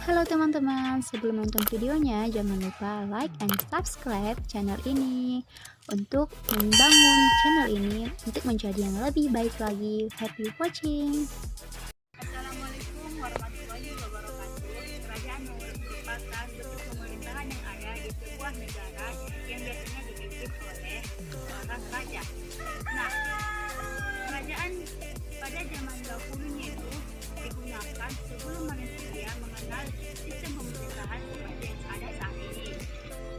Halo teman-teman, sebelum nonton videonya jangan lupa like and subscribe channel ini untuk membangun channel ini untuk menjadi yang lebih baik lagi. Happy watching. Assalamualaikum warahmatullahi wabarakatuh. Kerajaan merupakan bentuk pemerintahan yang ada di sebuah negara yang biasanya dipimpin oleh seorang raja. Nah, kerajaan pada zaman dahulunya itu digunakan sebelum manusia mengenal sistem pemerintahan seperti yang ada saat ini.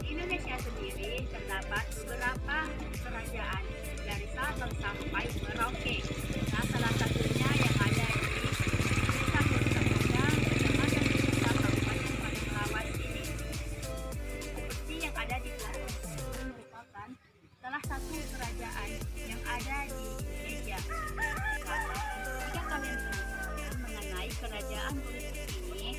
Di Indonesia sendiri terdapat beberapa kerajaan dari Sabang sampai Merauke. Nah, salah satunya yang ada di Desa Hurusapeda, Kecamatan Desa, Kabupaten Padang Lawas ini. Seperti yang ada di belakang, merupakan salah satu kerajaan yang ada di Indonesia. Jika kalian penasaran mengenai kerajaan Hurusap ini,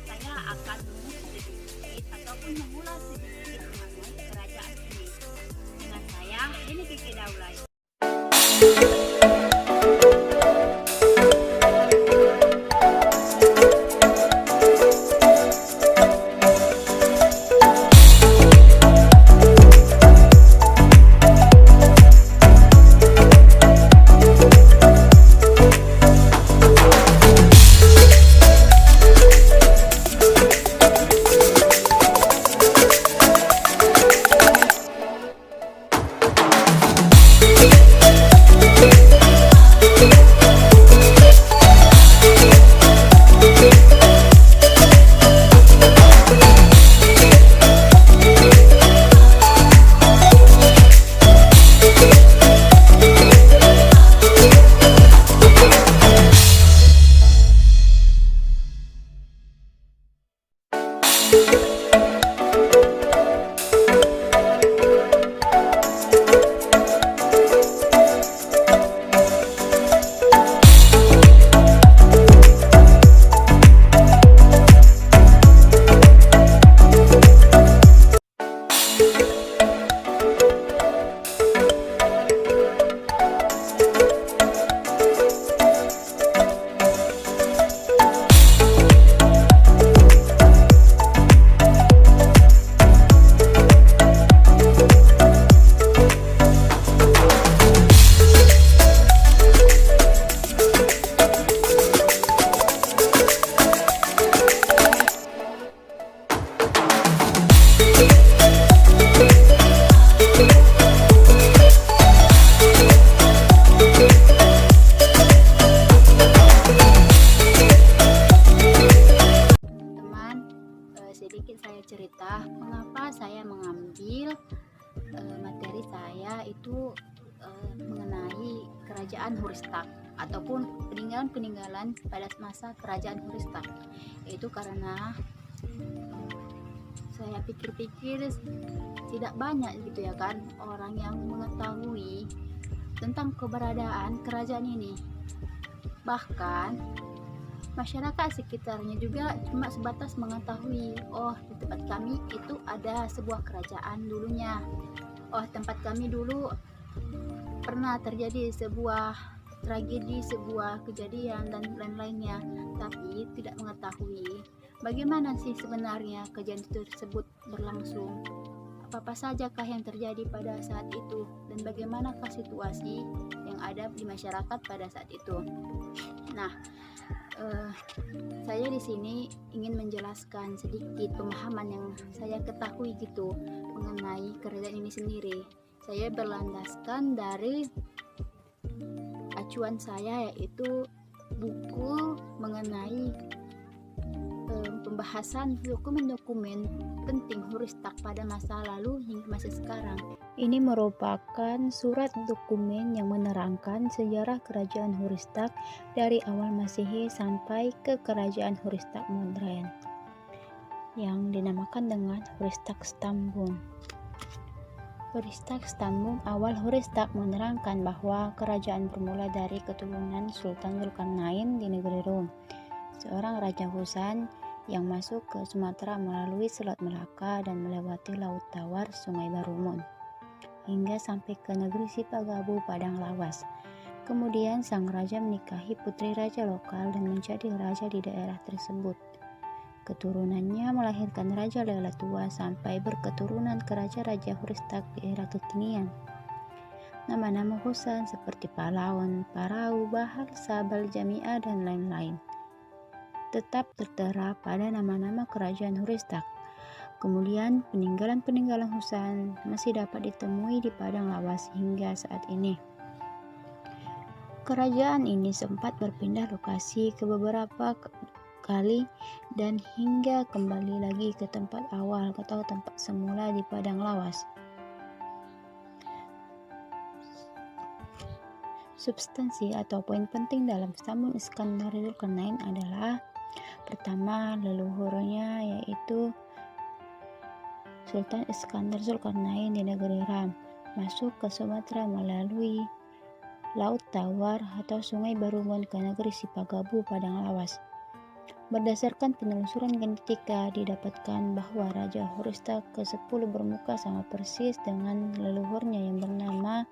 saya akan mengutip sedikit ataupun mengulas sedikit mengenai kerajaan ini. Dengan saya, ini Kiki Daulay. Sedikit saya cerita mengapa saya mengambil materi saya itu mengenai kerajaan Hurustak ataupun peninggalan-peninggalan pada masa kerajaan Hurustak. Itu karena saya pikir-pikir tidak banyak gitu ya kan orang yang mengetahui tentang keberadaan kerajaan ini. Bahkan masyarakat sekitarnya juga cuma sebatas mengetahui, oh di tempat kami itu ada sebuah kerajaan dulunya, oh tempat kami dulu pernah terjadi sebuah tragedi, sebuah kejadian dan lain-lainnya, tapi tidak mengetahui bagaimana sih sebenarnya kejadian tersebut berlangsung, apa-apa sajakah yang terjadi pada saat itu, dan bagaimanakah situasi yang ada di masyarakat pada saat itu. Nah, saya di sini ingin menjelaskan sedikit pemahaman yang saya ketahui gitu mengenai kerajaan ini sendiri. Saya berlandaskan dari acuan saya, yaitu buku mengenai pembahasan dokumen-dokumen penting Hurustak pada masa lalu hingga masa sekarang. Ini merupakan surat dokumen yang menerangkan sejarah kerajaan Hurustak dari awal Masehi sampai ke kerajaan Hurustak modern yang dinamakan dengan Hurustak Stambun. Hurustak Stambun awal Hurustak menerangkan bahwa kerajaan bermula dari keturunan Sultan Zulkarnain di negeri Rum, seorang raja Husan yang masuk ke Sumatera melalui Selat Melaka dan melewati Laut Tawar, Sungai Barumun, hingga sampai ke negeri Sipagabu, Padang Lawas. Kemudian sang raja menikahi putri raja lokal dan menjadi raja di daerah tersebut. Keturunannya melahirkan Raja Lela Tua sampai berketurunan ke Raja-Raja Huristak di era kekinian. Nama-nama Husan seperti Palawan, Parau, Bahar, Sabal, Jamiah, dan lain-lain tetap tertera pada nama-nama kerajaan Huristak. Kemudian peninggalan-peninggalan Husan masih dapat ditemui di Padang Lawas hingga saat ini. Kerajaan ini sempat berpindah lokasi ke beberapa kali dan hingga kembali lagi ke tempat awal atau tempat semula di Padang Lawas. Substansi atau poin penting dalam Sambung Iskandar Zulkarnain adalah pertama, leluhurnya yaitu Sultan Iskandar Zulkarnain di negeri Ram masuk ke Sumatera melalui Laut Tawar atau Sungai Barumun ke negeri Sipagabu Padang Lawas. Berdasarkan penelusuran genetika didapatkan bahwa Raja Huristak ke-10 bermuka sama persis dengan leluhurnya yang bernama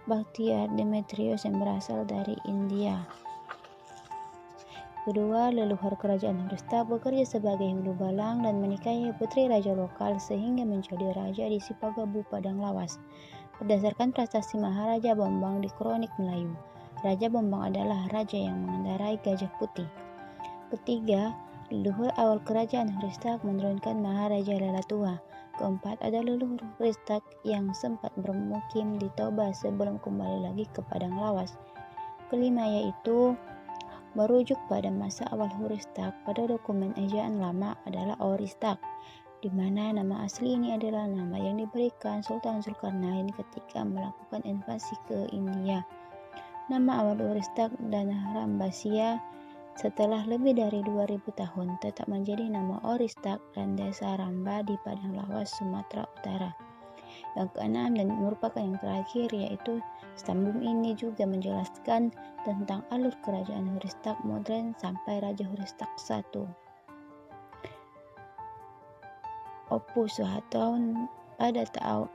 Baktiar Demetrius yang berasal dari India. Kedua, leluhur kerajaan Huristak bekerja sebagai hulu balang dan menikahi putri raja lokal sehingga menjadi raja di Sipagabu Padang Lawas. Berdasarkan prestasi Maharaja Bambang di Kronik Melayu, Raja Bambang adalah raja yang mengendarai gajah putih. Ketiga, leluhur awal kerajaan Huristak menurunkan Maharaja Lela Tua. Keempat, ada leluhur Huristak yang sempat bermukim di Toba sebelum kembali lagi ke Padang Lawas. Kelima, yaitu merujuk pada masa awal Huristak pada dokumen ejaan lama adalah Oristak, di mana nama asli ini adalah nama yang diberikan Sultan Zulkarnain ketika melakukan invasi ke India. Nama awal Oristak dan Rambasia setelah lebih dari 2000 tahun tetap menjadi nama Oristak dan Desa Ramba di Padang Lawas, Sumatera Utara. Yang keenam dan merupakan yang terakhir yaitu sambung ini juga menjelaskan tentang alur kerajaan Huristak modern sampai Raja Huristak I. Opu Suharto pada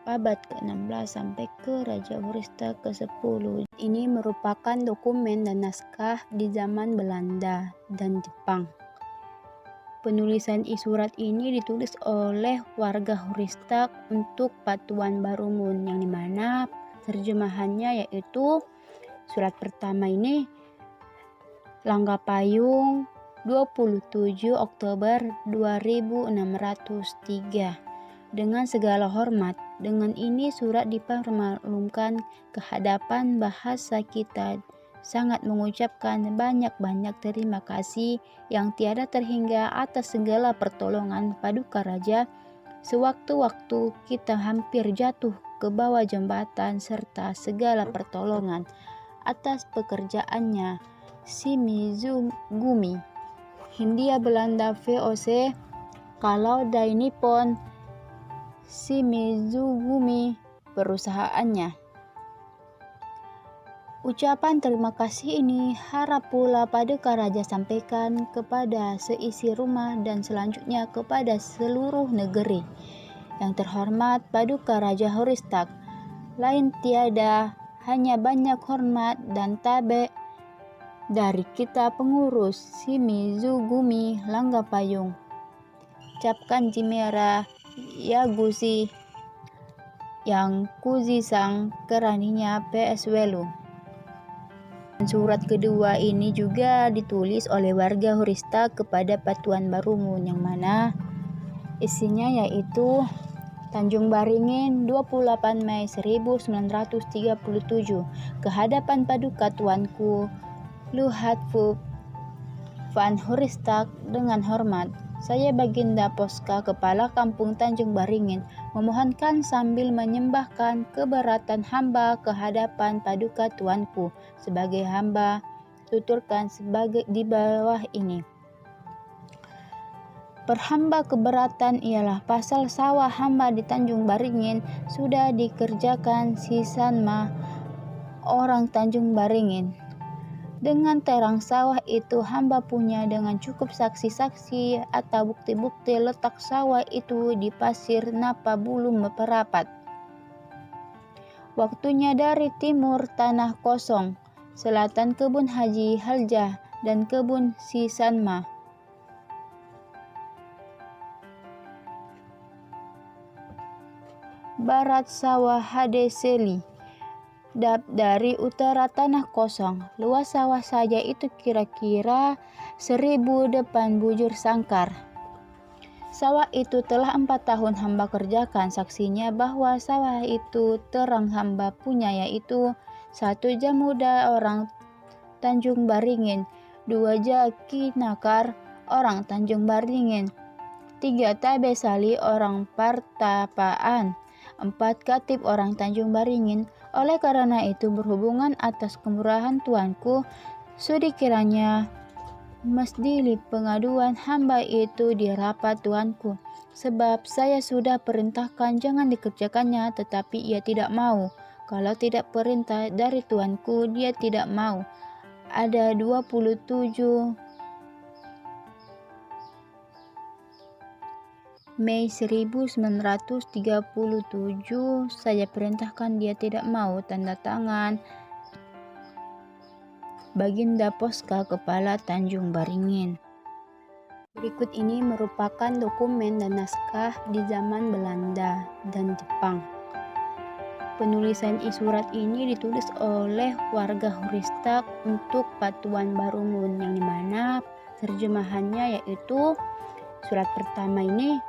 abad ke-16 sampai ke Raja Huristak ke-10. Ini merupakan dokumen dan naskah di zaman Belanda dan Jepang. Penulisan surat ini ditulis oleh warga Huristak untuk Patuan Barumun, yang dimana terjemahannya yaitu surat pertama ini Langgapayung 27 Oktober 2603. Dengan segala hormat, dengan ini surat dipermaklumkan kehadapan bahasa kita sangat mengucapkan banyak-banyak terima kasih yang tiada terhingga atas segala pertolongan Paduka Raja. Sewaktu-waktu kita hampir jatuh ke bawah jembatan serta segala pertolongan atas pekerjaannya Shimizugumi, Hindia Belanda VOC, kalau Dai Nippon Shimizugumi perusahaannya. Ucapan terima kasih ini harap pula Paduka Raja sampaikan kepada seisi rumah dan selanjutnya kepada seluruh negeri. Yang terhormat Paduka Raja Huristak, lain tiada hanya banyak hormat dan tabe dari kita pengurus Shimizugumi Langgapayung. Capkan Jimera Yagusi yang kuzisang keraninya PS Welu. Surat kedua ini juga ditulis oleh warga Huristak kepada Patuan Barumun, yang mana isinya yaitu Tanjung Baringin 28 Mei 1937. Kehadapan Paduka Tuanku Luhatfu Van Huristak, dengan hormat, saya Baginda Poska, Kepala Kampung Tanjung Baringin, memohonkan sambil menyembahkan keberatan hamba kehadapan Paduka Tuanku sebagai hamba, tuturkan sebagai di bawah ini. Perhamba keberatan ialah pasal sawah hamba di Tanjung Baringin sudah dikerjakan si Sanma orang Tanjung Baringin. Dengan terang sawah itu hamba punya dengan cukup saksi-saksi atau bukti-bukti letak sawah itu di pasir napa belum merapat. Waktunya dari timur tanah kosong, selatan kebun Haji Haljah dan kebun si Sanma. barat sawah Hadeseli, dari utara tanah kosong. Luas sawah saja itu kira-kira 1000 depan bujur sangkar. Sawah itu telah 4 tahun hamba kerjakan. Saksinya bahwa sawah itu terang hamba punya, yaitu 1 Jamuda orang Tanjung Baringin, 2 Jaki Nakar orang Tanjung Baringin, 3 Tabe Sali orang Partapaan, 4 Katib orang Tanjung Baringin. Oleh karena itu, berhubungan atas kemurahan Tuanku, sudi kiranya mesti pengaduan hamba itu di rapat Tuanku, sebab saya sudah perintahkan jangan dikerjakannya, tetapi ia tidak mau. Kalau tidak perintah dari Tuanku, dia tidak mau. Ada 27 Mei 1937 saya perintahkan, dia tidak mau. Tanda tangan Baginda Poska Kepala Tanjung Baringin. Berikut ini merupakan dokumen dan naskah di zaman Belanda dan Jepang. Penulisan surat ini ditulis oleh warga Huristak untuk Patuan Barumun, yang dimana terjemahannya yaitu surat pertama ini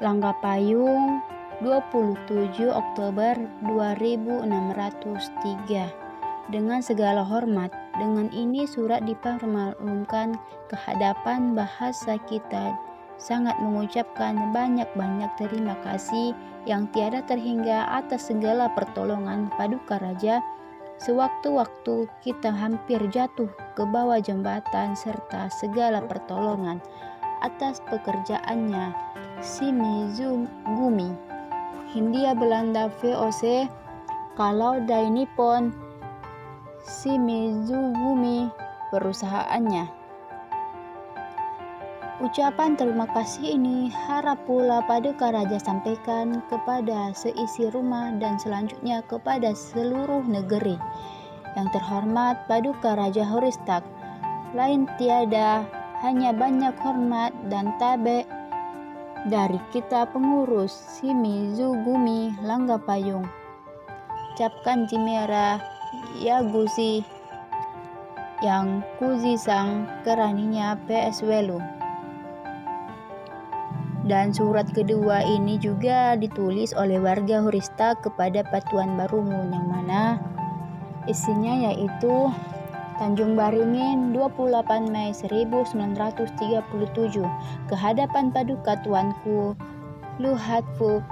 Langga Payung 27 Oktober 2603. Dengan segala hormat, dengan ini surat dipermaklumkan ke hadapan bahasa kita sangat mengucapkan banyak-banyak terima kasih yang tiada terhingga atas segala pertolongan Paduka Raja sewaktu-waktu kita hampir jatuh ke bawah jembatan, serta segala pertolongan atas pekerjaannya Shimizugumi, Hindia Belanda VOC, kalau Dai Nippon Shimizugumi perusahaannya. Ucapan terima kasih ini harap pula Paduka Raja sampaikan kepada seisi rumah dan selanjutnya kepada seluruh negeri. Yang terhormat Paduka Raja Huristak, lain tiada, hanya banyak hormat dan tabe dari kita pengurus Shimizugumi Langga Payung. Capkan Jimera Yagusi yang Kuzi Sang keraninya PS Welu. Dan surat kedua ini juga ditulis oleh warga Huristak kepada Patuan Barumun, yang mana isinya yaitu Tanjung Baringin 28 Mei 1937. Ke hadapan Paduka Tuanku Luhatfu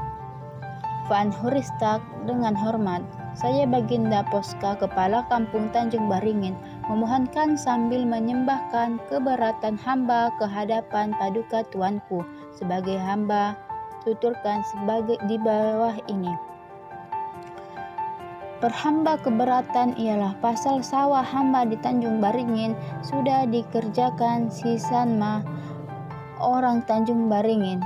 Van Huristak, dengan hormat, saya Baginda Poska Kepala Kampung Tanjung Baringin memohonkan sambil menyembahkan keberatan hamba ke hadapan Paduka Tuanku sebagai hamba tuturkan sebagai di bawah ini. Perhamba keberatan ialah pasal sawah hamba di Tanjung Baringin sudah dikerjakan si Sanma orang Tanjung Baringin.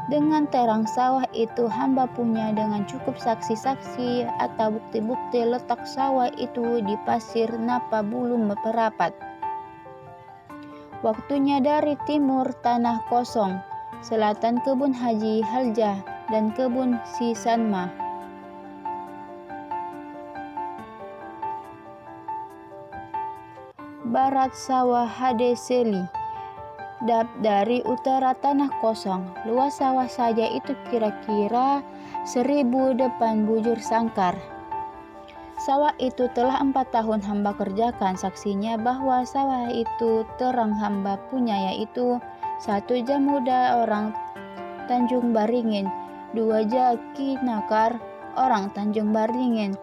Dengan terang sawah itu hamba punya dengan cukup saksi-saksi atau bukti-bukti letak sawah itu di pasir napa belum merapat. Waktunya dari timur tanah kosong, selatan kebun Haji Haljah dan kebun si Sanma. Barat sawah Hadeseli, dari utara tanah kosong. Luas sawah saja itu kira-kira 1000 depan bujur sangkar. Sawah itu telah 4 tahun hamba kerjakan. Saksinya bahwa sawah itu terang hamba punya, yaitu 1 Jamuda orang Tanjung Baringin, 2 Jaki Nakar orang Tanjung Baringin,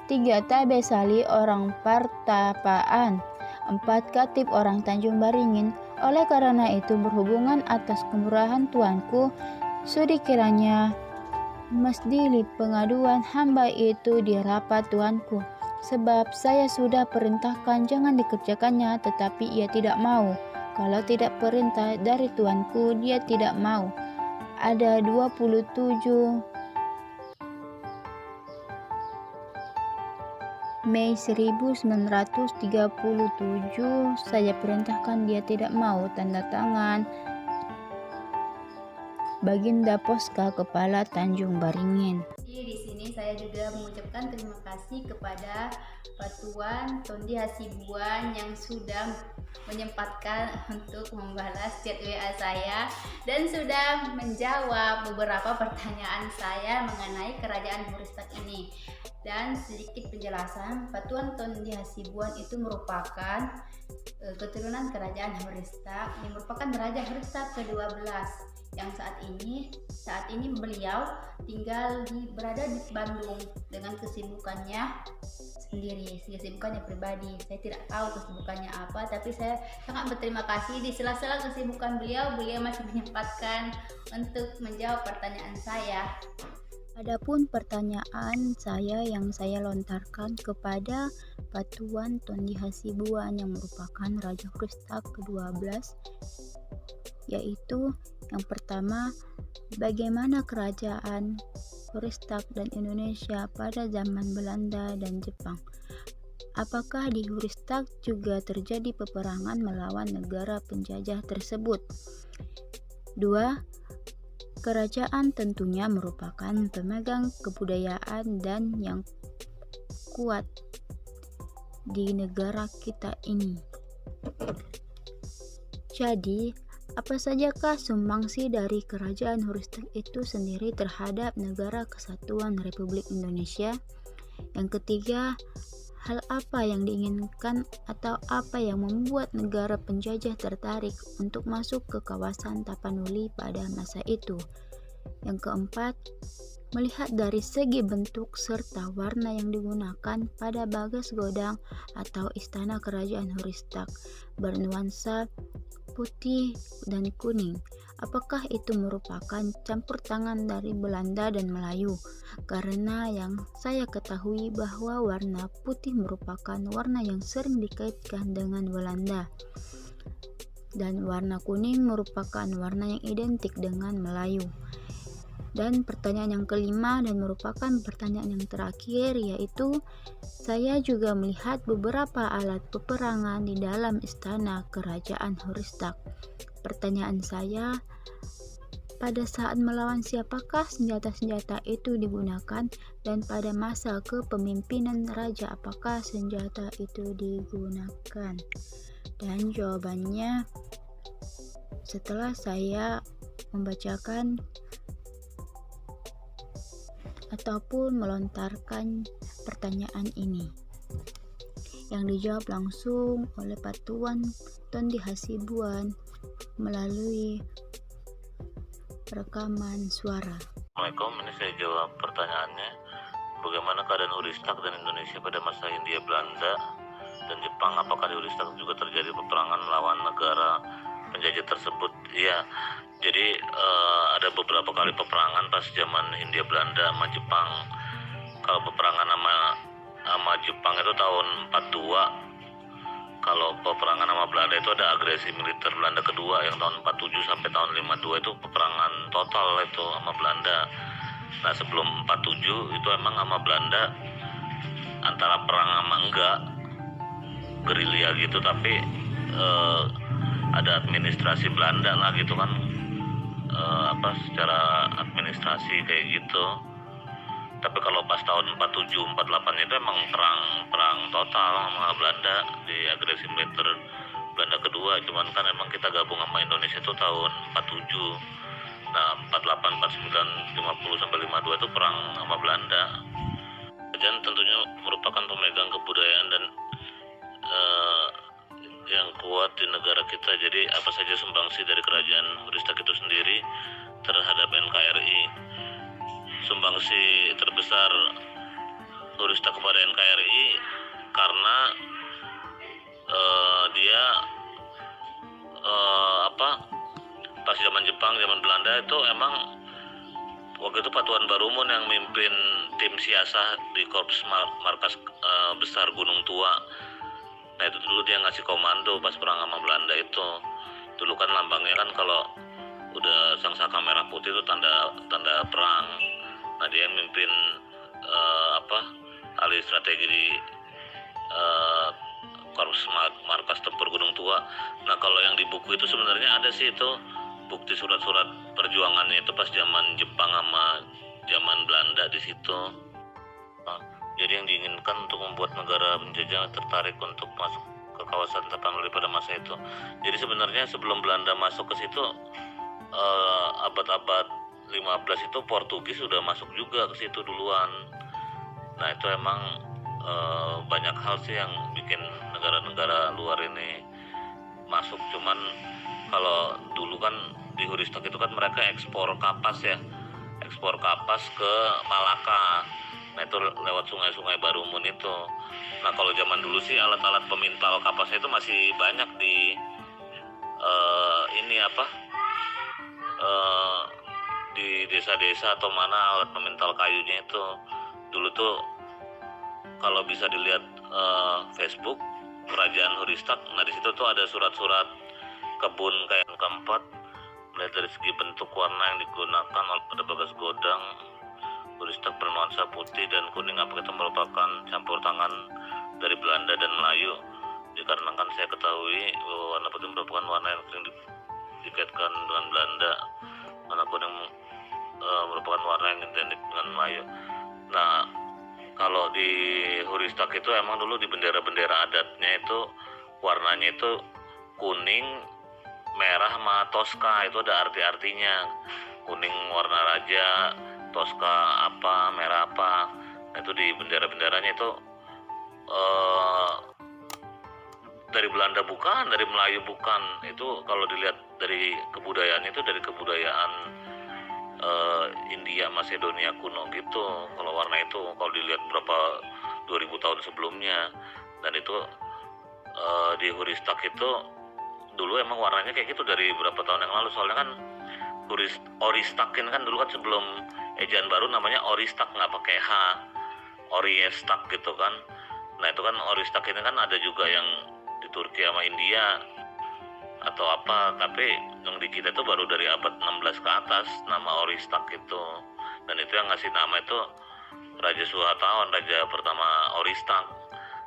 3 Tabe Sali orang Partapaan, 4 Katib orang Tanjung Baringin. Oleh karena itu, berhubungan atas kemurahan Tuanku, sudi kiranya mesti pengaduan hamba itu di rapat Tuanku, sebab saya sudah perintahkan jangan dikerjakannya, tetapi ia tidak mau. Kalau tidak perintah dari Tuanku, dia tidak mau. Ada 27 Mei 1937 saya perintahkan, dia tidak mau. Tanda tangan Baginda Poska Kepala Tanjung Baringin. Di sini saya juga mengucapkan terima kasih kepada Patuan Tondi Hasibuan yang sudah menyempatkan untuk membalas chat WA saya dan sudah menjawab beberapa pertanyaan saya mengenai kerajaan Huristak ini. Dan sedikit penjelasan, Patuan Tondi Hasibuan itu merupakan keturunan kerajaan Huristak yang merupakan Raja Huristak ke-12 yang saat ini beliau berada di Bandung dengan kesibukannya sendiri, kesibukannya pribadi. Saya tidak tahu kesibukannya apa, tapi saya sangat berterima kasih di sela-sela kesibukan beliau masih menyempatkan untuk menjawab pertanyaan saya. Adapun pertanyaan saya yang saya lontarkan kepada Patuan Tondi Hasibuan yang merupakan Raja Huristak ke-12, yaitu yang pertama, bagaimana kerajaan Huristak dan Indonesia pada zaman Belanda dan Jepang? Apakah di Huristak juga terjadi peperangan melawan negara penjajah tersebut? 2. Kerajaan tentunya merupakan pemegang kebudayaan dan yang kuat di negara kita ini. Jadi, apa sajakah sumbangsi dari kerajaan Huristak itu sendiri terhadap Negara Kesatuan Republik Indonesia? Yang ketiga, hal apa yang diinginkan atau apa yang membuat negara penjajah tertarik untuk masuk ke kawasan Tapanuli pada masa itu? Yang keempat, melihat dari segi bentuk serta warna yang digunakan pada bagas godang atau istana kerajaan Huristak bernuansa putih dan kuning. Apakah itu merupakan campur tangan dari Belanda dan Melayu? Karena yang saya ketahui bahwa warna putih merupakan warna yang sering dikaitkan dengan Belanda. Dan warna kuning merupakan warna yang identik dengan Melayu. Dan pertanyaan yang kelima dan merupakan pertanyaan yang terakhir, yaitu saya juga melihat beberapa alat peperangan di dalam istana kerajaan Huristak. Pertanyaan saya, pada saat melawan siapakah senjata-senjata itu digunakan, dan pada masa kepemimpinan raja apakah senjata itu digunakan? Dan jawabannya setelah saya membacakan ataupun melontarkan pertanyaan ini, yang dijawab langsung oleh Patuan Tondi Hasibuan melalui rekaman suara. Assalamualaikum, ini saya jawab pertanyaannya. Bagaimana keadaan Huristak dan Indonesia pada masa Hindia Belanda dan Jepang? Apakah di Huristak juga terjadi peperangan melawan negara penjajah tersebut? Iya. Jadi ada beberapa kali peperangan pas zaman Hindia Belanda sama Jepang. Kalau peperangan sama Jepang itu tahun 42. Kalau peperangan sama Belanda itu ada agresi militer Belanda kedua yang tahun 47 sampai tahun 52, itu peperangan total itu sama Belanda. Nah, sebelum 47 itu emang sama Belanda antara perang sama enggak, gerilya gitu, tapi ada administrasi Belanda lah gitu kan, secara administrasi kayak gitu. Tapi kalau pas tahun 47 48 itu emang perang total sama Belanda di agresi militer Belanda kedua. Cuman kan emang kita gabung sama Indonesia itu tahun 47. Nah, 48 49 50 sampai 52 itu perang sama Belanda. Dan tentunya merupakan pemegang kebudayaan dan yang kuat di negara kita. Jadi apa saja sumbangsi dari kerajaan Huristak itu sendiri terhadap NKRI. Sumbangsi terbesar Huristak kepada NKRI karena dia pas zaman Jepang, zaman Belanda itu emang waktu itu Patuan Barumun yang mimpin tim siasah di Korps Markas Besar Gunung Tua. Nah, itu dulu dia ngasih komando pas perang sama Belanda itu. Dulu kan lambangnya kan kalau udah sangsaka merah putih itu tanda perang. Nah, dia yang mimpin ahli strategi di Korps Markas Tempur Gunung Tua. Nah, kalau yang di buku itu sebenarnya ada sih itu bukti surat-surat perjuangannya itu pas zaman Jepang sama zaman Belanda di situ. Jadi yang diinginkan untuk membuat negara penjajah tertarik untuk masuk ke kawasan Tapanuli pada masa itu. Jadi sebenarnya sebelum Belanda masuk ke situ, abad-abad 15 itu Portugis sudah masuk juga ke situ duluan. Nah itu emang banyak hal sih yang bikin negara-negara luar ini masuk. Cuman kalau dulu kan di Huristak itu kan mereka ekspor kapas ya, ekspor kapas ke Malaka. Nah itu lewat sungai-sungai Barumun itu. Nah kalau zaman dulu sih alat-alat pemintal kapasnya itu masih banyak di di desa-desa atau mana alat pemintal kayunya itu. Dulu tuh kalau bisa dilihat Facebook Kerajaan Huristak, nah di situ tuh ada surat-surat kebun kayak keempat, mulai dari segi bentuk warna yang digunakan pada bagas godang. Huristak bernuansa putih dan kuning, apakah itu merupakan campur tangan dari Belanda dan Melayu? Dikarenakan saya ketahui bahwa warna putih merupakan warna yang sering dikaitkan dengan Belanda, warna kuning merupakan warna yang identik dengan Melayu. Nah kalau di Huristak itu emang dulu di bendera-bendera adatnya itu warnanya itu kuning, merah sama toska, itu ada arti-artinya. Kuning warna raja, toska apa, merah apa. Nah, itu di bendera-benderanya itu dari Belanda bukan, dari Melayu bukan. Itu kalau dilihat dari kebudayaan itu dari kebudayaan India Macedonia kuno gitu. Kalau warna itu kalau dilihat berapa 2000 tahun sebelumnya. Dan itu di Huristak itu dulu emang warnanya kayak gitu dari berapa tahun yang lalu. Soalnya kan Oristakin kan dulu kan sebelum ejaan baru namanya Oristak, nggak pakai H, Oriestak gitu kan. Nah itu kan Oristak ini kan ada juga yang di Turki sama India atau apa, tapi yang di kita itu baru dari abad 16 ke atas nama Oristak itu. Dan itu yang ngasih nama itu Raja Suhartawan, raja pertama Oristak.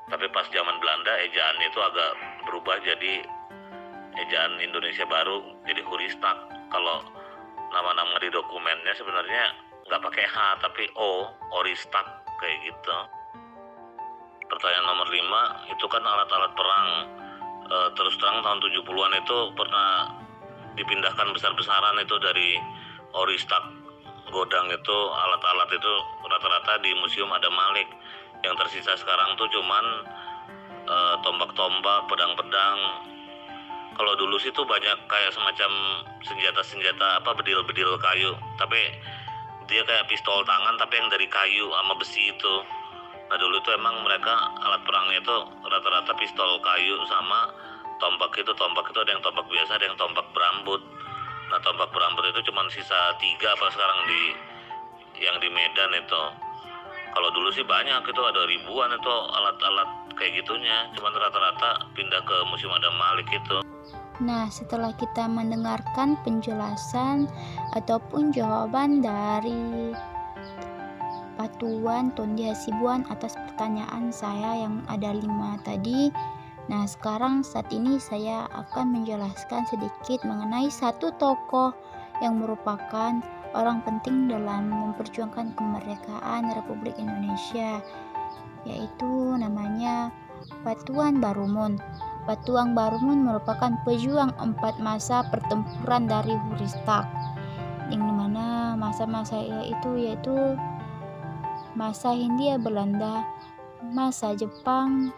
Tapi pas zaman Belanda ejaannya itu agak berubah jadi ejaan Indonesia baru, jadi Huristak. Kalau nama-nama di dokumennya sebenarnya nggak pakai H tapi O, Oristak kayak gitu. Pertanyaan nomor 5, itu kan alat-alat perang. Terus terang tahun 70-an itu pernah dipindahkan besar-besaran itu dari Oristak Godang itu, alat-alat itu rata-rata di Museum Adam Malik. Yang tersisa sekarang tuh cuman tombak-tombak, pedang-pedang. Kalau dulu sih tuh banyak kayak semacam senjata-senjata apa, bedil-bedil kayu, tapi dia kayak pistol tangan tapi yang dari kayu sama besi itu. Nah dulu tuh emang mereka alat perangnya itu rata-rata pistol kayu sama tombak itu ada yang tombak biasa, ada yang tombak berambut. Nah tombak berambut itu cuma sisa 3 apa sekarang yang di Medan itu. Kalau dulu sih banyak, itu ada ribuan itu alat-alat kayak gitunya, cuman rata-rata pindah ke Museum Adam Malik itu. Nah, setelah kita mendengarkan penjelasan ataupun jawaban dari Patuan Tondi Hasibuan atas pertanyaan saya yang ada 5 tadi. Nah, sekarang saat ini saya akan menjelaskan sedikit mengenai satu tokoh yang merupakan orang penting dalam memperjuangkan kemerdekaan Republik Indonesia, yaitu namanya Patuan Barumun. Patuan Barumun merupakan pejuang 4 masa pertempuran dari Huristak, yang dimana masa-masa itu yaitu masa Hindia Belanda, masa Jepang,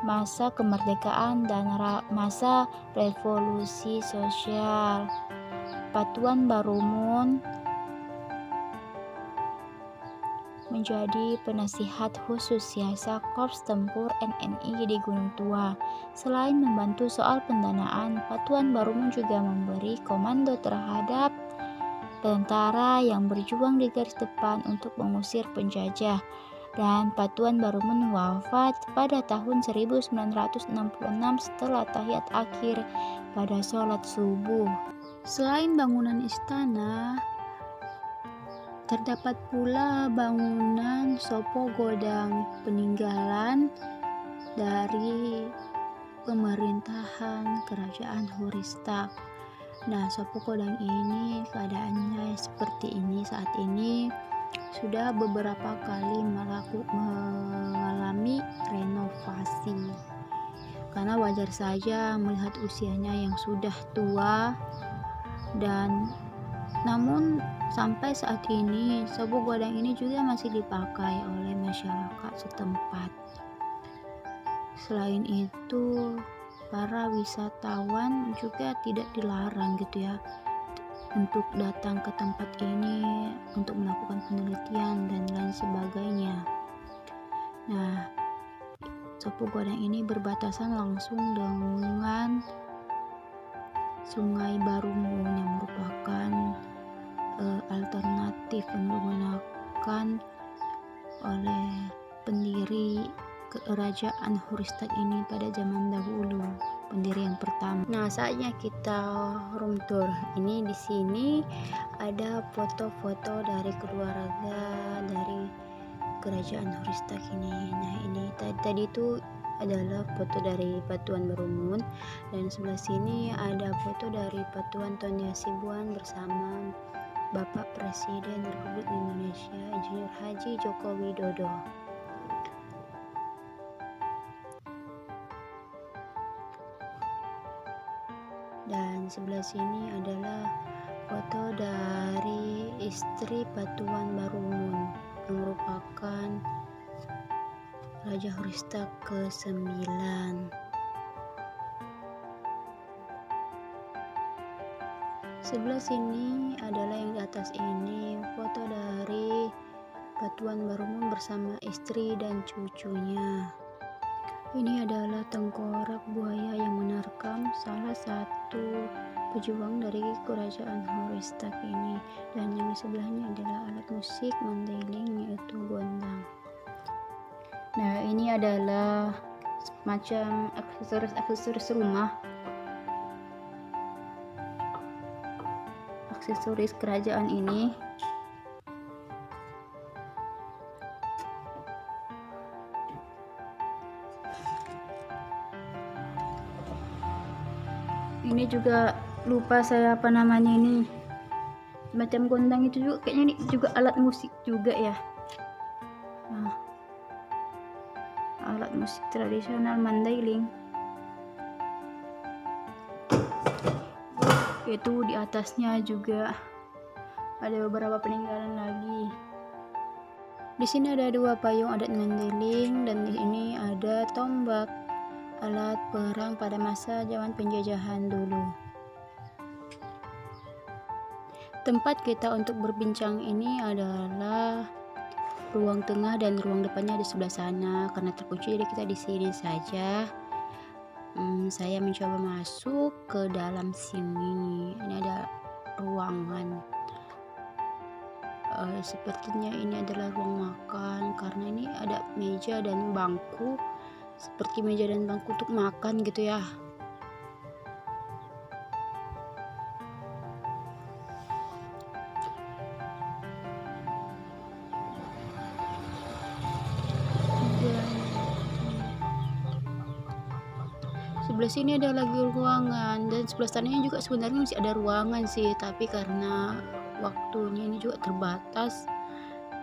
masa kemerdekaan, dan masa revolusi sosial. Patuan Barumun menjadi penasihat khusus Siasa Korps Tempur NNI di Gunung Tua. Selain membantu soal pendanaan, Patuan Barumun juga memberi komando terhadap tentara yang berjuang di garis depan untuk mengusir penjajah. Dan Patuan Barumun wafat pada tahun 1966 setelah tahiyat akhir pada sholat subuh. Selain bangunan istana, terdapat pula bangunan Sopo Godang, peninggalan dari pemerintahan Kerajaan Huristak. Nah, Sopo Kodang ini keadaannya seperti ini saat ini sudah beberapa kali mengalami renovasi. Karena wajar saja melihat usianya yang sudah tua, dan namun sampai saat ini Sopo Kodang ini juga masih dipakai oleh masyarakat setempat. Selain itu, para wisatawan juga tidak dilarang gitu ya untuk datang ke tempat ini untuk melakukan penelitian dan lain sebagainya. Nah, Sopo Kodang ini berbatasan langsung dengan Sungai Barumun yang merupakan alternatif yang digunakan oleh pendiri kerajaan Huristak ini pada zaman dahulu, pendiri yang pertama. Nah, saatnya kita room tour. Ini di sini ada foto-foto dari keluarga dari kerajaan Huristak ini. Nah, ini tadi itu adalah foto dari Patuan Barumun, dan sebelah sini ada foto dari Patuan Tondi Hasibuan bersama Bapak Presiden Republik Indonesia Insinyur Haji Joko Widodo. Dan sebelah sini adalah foto dari istri Patuan Barumun yang merupakan Raja Huristak ke-9. Sebelah sini adalah yang di atas ini foto dari Patuan Barumun bersama istri dan cucunya. Ini adalah tengkorak buaya yang menerkam salah satu pejuang dari kerajaan Huristak ini, dan yang di sebelahnya adalah alat musik Mandailing yaitu gondang. Nah, ini adalah semacam aksesoris rumah, aksesoris kerajaan ini. Ini juga lupa saya apa namanya, ini macam gondang itu juga kayaknya, ini juga alat musik juga ya. Nah, alat musik tradisional Mandailing. Itu di atasnya juga ada beberapa peninggalan lagi. Di sini ada 2 payung adat Mandailing, dan di ini ada tombak, alat perang pada masa zaman penjajahan dulu. Tempat kita untuk berbincang ini adalah ruang tengah, dan ruang depannya di sebelah sana. Karena terkunci, jadi kita di sini saja. Saya mencoba masuk ke dalam sini. Ini ada ruangan. Sepertinya ini adalah ruang makan, karena ini ada meja dan bangku, seperti meja dan bangku untuk makan gitu ya. Sebelah sini ada lagi ruangan, dan sebelah sananya juga sebenarnya masih ada ruangan sih, tapi karena waktunya ini juga terbatas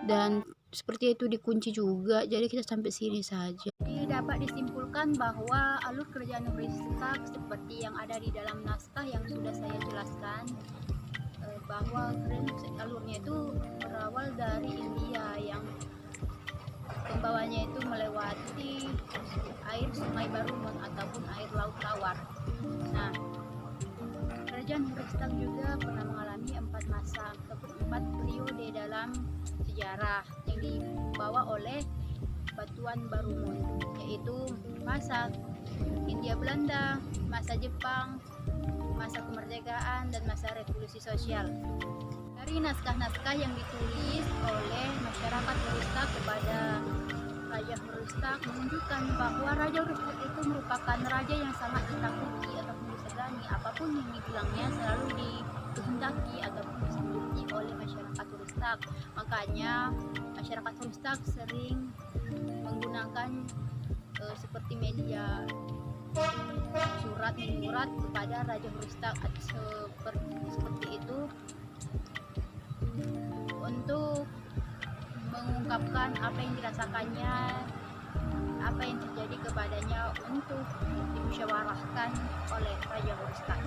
dan seperti itu dikunci juga, jadi kita sampai sini saja. Jadi dapat disimpulkan bahwa alur kerajaan Huristak seperti yang ada di dalam naskah yang sudah saya jelaskan, bahwa alurnya itu berawal dari India yang pembawanya itu melewati air Sungai Barumun ataupun air Laut Tawar. Nah, kerajaan Huristak juga pernah mengalami 4 masa ataupun 4 periode dalam sejarah yang dibawa oleh Patuan Barumun, yaitu masa Hindia Belanda, masa Jepang, masa kemerdekaan, dan masa revolusi sosial. Dari naskah-naskah yang ditulis oleh masyarakat Huristak kepada Raja Huristak menunjukkan bahwa Raja Huristak itu merupakan raja yang sangat ditakuti ataupun disegani. Apapun yang dibilangnya selalu dikehendaki ataupun disebut oleh masyarakat Huristak. Makanya masyarakat Huristak sering menggunakan seperti media surat surat menyurat kepada Raja Hurustak seperti itu untuk mengungkapkan apa yang dirasakannya, apa yang terjadi kepadanya untuk dimusyawarahkan oleh Raja Hurustak.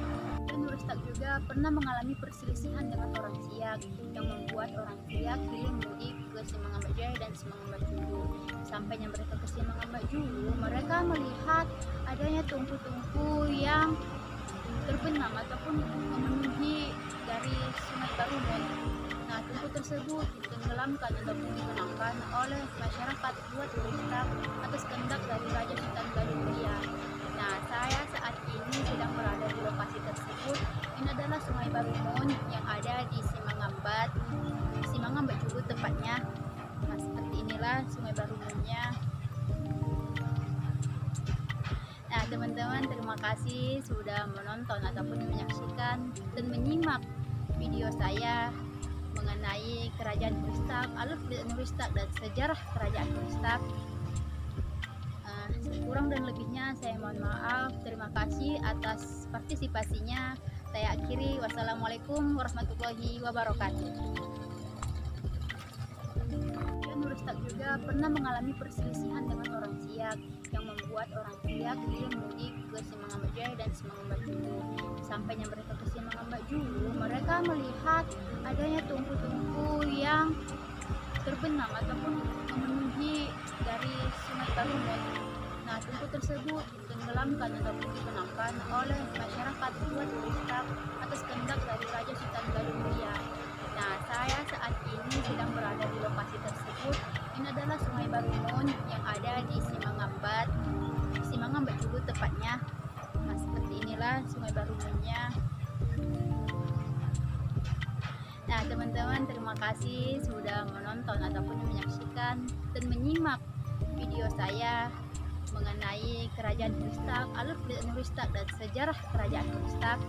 Dan Hurustak juga pernah mengalami perselisihan dengan orang Siak yang membuat orang Siak pilih mudik ke Semangambajaya dan Semangambajulu. Sampainya mereka ke Semangambajulu, mereka melihat adanya tungku-tungku yang terbenam ataupun memenuhi dari Sungai Barumon. Nah, tungku tersebut ditenggelamkan ataupun digunakan oleh masyarakat buat Hurustak atas kehendak dari Raja Sultan Galungria. Nah, saya saat ini sedang berada di lokasi tersebut. Ini adalah Sungai Barumon yang ada di Semangambajulu tepatnya. Nah, seperti inilah Sungai Barumonnya. Nah, teman-teman, terima kasih sudah menonton ataupun menyaksikan dan menyimak video saya mengenai Kerajaan Hurustak, alur kerajaan Hurustak dan sejarah Kerajaan Hurustak. Kurang dan lebihnya saya mohon maaf. Terima kasih atas partisipasinya. Saya akhiri. Wassalamualaikum warahmatullahi wabarakatuh. Dan Hurustak juga pernah mengalami perselisihan dengan orang Siak yang membuat orang Siak pilih mudik ke Semangambajaya dan Semangambajulu. Sampainya mereka ke Semangambajulu, mereka melihat adanya tungku-tungku yang terbenam ataupun memenuhi dari Sungai Barumon. Nah, tungku tersebut ditenggelamkan ataupun digunakan oleh masyarakat buat Hurustak atas kehendak dari Raja Sultan Galungria. Nah, saya saat ini sedang berada di lokasi tersebut. Ini adalah Sungai Barumon yang ada di Semangambajulu tepatnya. Nah, seperti inilah Sungai Barumonnya. Nah, teman-teman, terima kasih sudah menonton ataupun menyaksikan dan menyimak video saya mengenai Kerajaan Hurustak, alur kerajaan Hurustak dan sejarah Kerajaan Hurustak.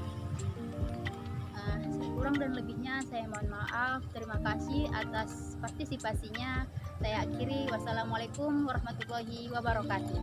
Kurang dan lebihnya saya mohon maaf. Terima kasih atas partisipasinya. Saya akhiri. Wassalamualaikum warahmatullahi wabarakatuh.